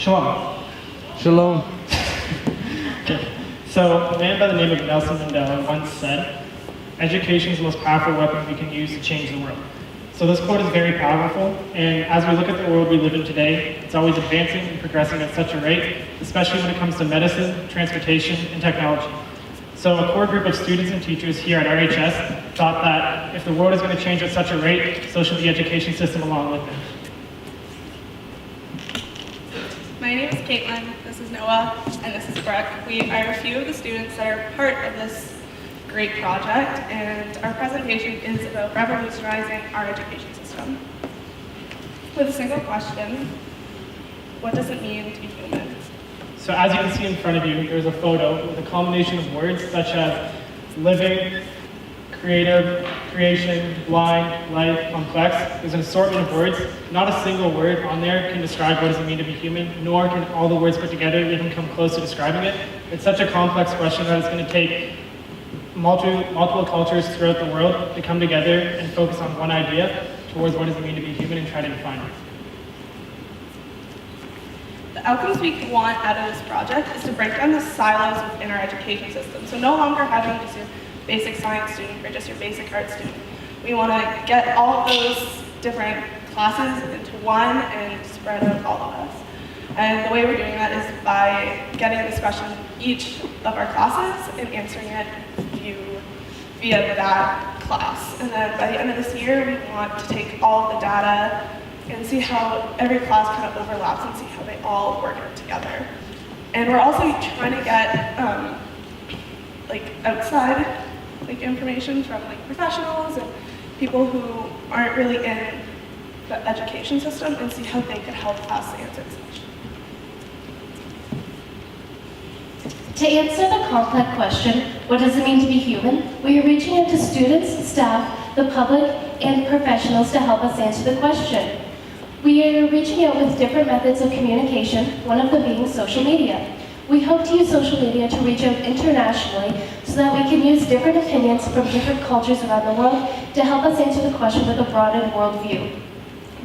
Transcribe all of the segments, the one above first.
Shalom. Shalom. Okay. So, a man by the name of Nelson Mandela once said, "Education is the most powerful weapon we can use to change the world." So this quote is very powerful, and as we look at the world we live in today, it's always advancing and progressing at such a rate, especially when it comes to medicine, transportation, and technology. So a core group of students and teachers here at RHS thought that if the world is going to change at such a rate, so should the education system along with it. My name is Caitlin, this is Noah, and this is Brooke. We are a few of the students that are part of this great project, and our presentation is about revolutionizing our education system. With a single question, what does it mean to be human? So as you can see in front of you, there's a photo with a combination of words such as living, creative, creation, blind, life, complex. There's an assortment of words. Not a single word on there can describe what does it mean to be human, nor can all the words put together even come close to describing it. It's such a complex question that it's going to take multiple cultures throughout the world to come together and focus on one idea towards what does it mean to be human and try to define it. The outcomes we want out of this project is to break down the silos within our education system. So no longer having just your basic science student or just your basic art student. We want to get all of those different classes into one and spread out all of us. And the way we're doing that is by getting this question each of our classes and answering it via that class. And then by the end of this year, we want to take all the data and see how every class kind of overlaps and see how they all work together. And we're also trying to get outside information from professionals and people who aren't really in the education system and see how they could help us answer this question. To answer the complex question, what does it mean to be human, we are reaching out to students, staff, the public, and professionals to help us answer the question. We are reaching out with different methods of communication, one of them being social media. We hope to use social media to reach out internationally so that we can use different opinions from different cultures around the world to help us answer the question with a broadened worldview.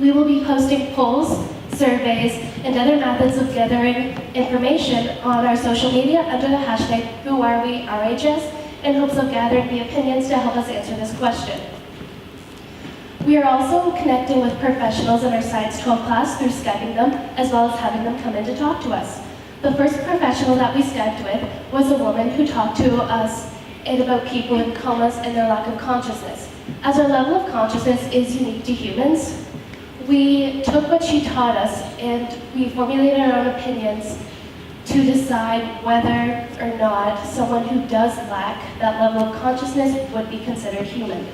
We will be posting polls, surveys, and other methods of gathering information on our social media under the hashtag WhoAreWeRHS in hopes of gathering the opinions to help us answer this question. We are also connecting with professionals in our Science 12 class through Skyping them, as well as having them come in to talk to us. The first professional that we Skyped with was a woman who talked to us about people in comas and their lack of consciousness. As our level of consciousness is unique to humans, we took what she taught us and we formulated our own opinions to decide whether or not someone who does lack that level of consciousness would be considered human.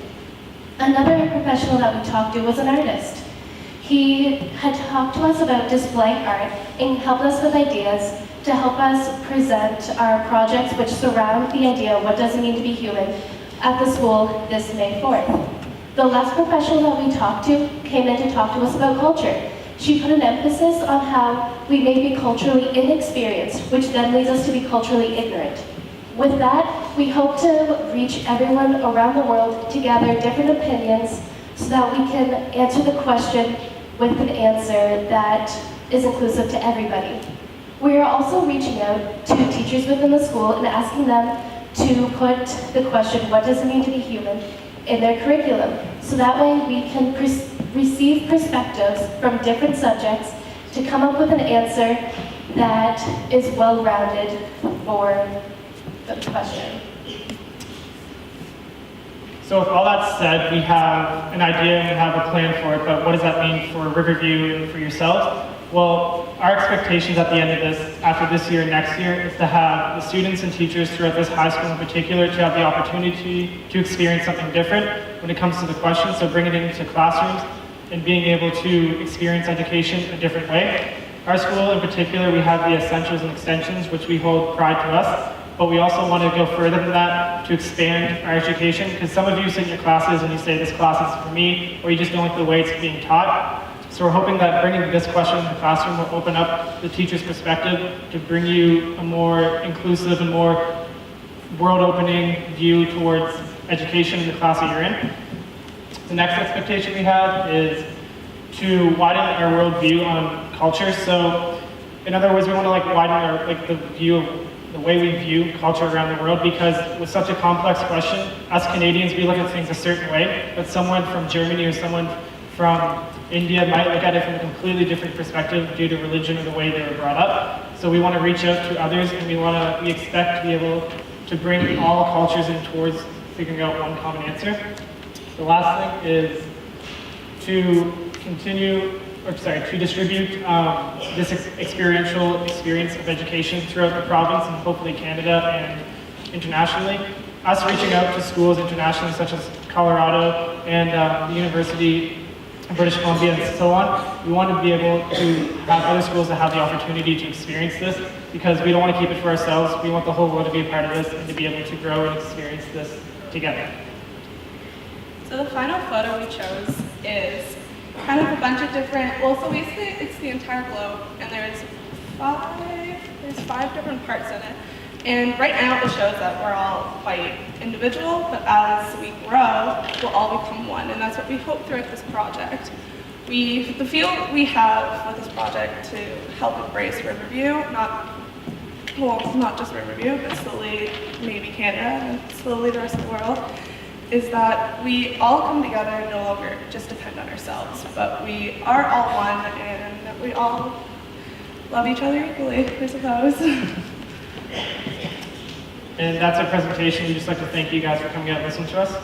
Another professional that we talked to was an artist. He had talked to us about displaying art and helped us with ideas to help us present our projects which surround the idea of what does it mean to be human at the school this May 4th. The last professional that we talked to came in to talk to us about culture. She put an emphasis on how we may be culturally inexperienced, which then leads us to be culturally ignorant. With that, we hope to reach everyone around the world to gather different opinions so that we can answer the question with an answer that is inclusive to everybody. We are also reaching out to teachers within the school and asking them to put the question, what does it mean to be human, in their curriculum, so that way we can receive perspectives from different subjects to come up with an answer that is well-rounded for the question. So with all that said, we have an idea and we have a plan for it, but what does that mean for Riverview and for yourselves? Well, our expectations at the end of this, after this year and next year, is to have the students and teachers throughout this high school in particular to have the opportunity to experience something different when it comes to the question, so bringing it into classrooms and being able to experience education a different way. Our school in particular, we have the essentials and extensions, which we hold pride to us, but we also want to go further than that to expand our education, because some of you sit in your classes and you say this class is for me, or you just don't like the way it's being taught. So we're hoping that bringing this question in the classroom will open up the teacher's perspective to bring you a more inclusive and more world-opening view towards education in the class that you're in. The next expectation we have is to widen our worldview on culture. So In other words, we want to like widen our like the way we view culture around the world, because with such a complex question, as Canadians, we look at things a certain way, but someone from Germany or someone from India might look at it from a completely different perspective due to religion or the way they were brought up. So we want to reach out to others, and we expect to be able to bring all cultures in towards figuring out one common answer. The last thing is to to distribute this experiential experience of education throughout the province and hopefully Canada and internationally. Us reaching out to schools internationally, such as Colorado and the University of British Columbia and so on, we want to be able to have other schools that have the opportunity to experience this, because we don't want to keep it for ourselves. We want the whole world to be a part of this and to be able to grow and experience this together. So the final photo we chose is kind of a bunch of different, well, so basically it's the entire globe, and there's five different parts in it. And right now it shows that we're all quite individual, but as we grow, we'll all become one, and that's what we hope throughout this project. The feel we have with this project to help embrace Riverview, not just Riverview, but slowly maybe Canada and slowly the rest of the world, is that we all come together and no longer just depend on ourselves, but we are all one and we all love each other equally, I suppose. And that's our presentation. We'd just like to thank you guys for coming out and listening to us.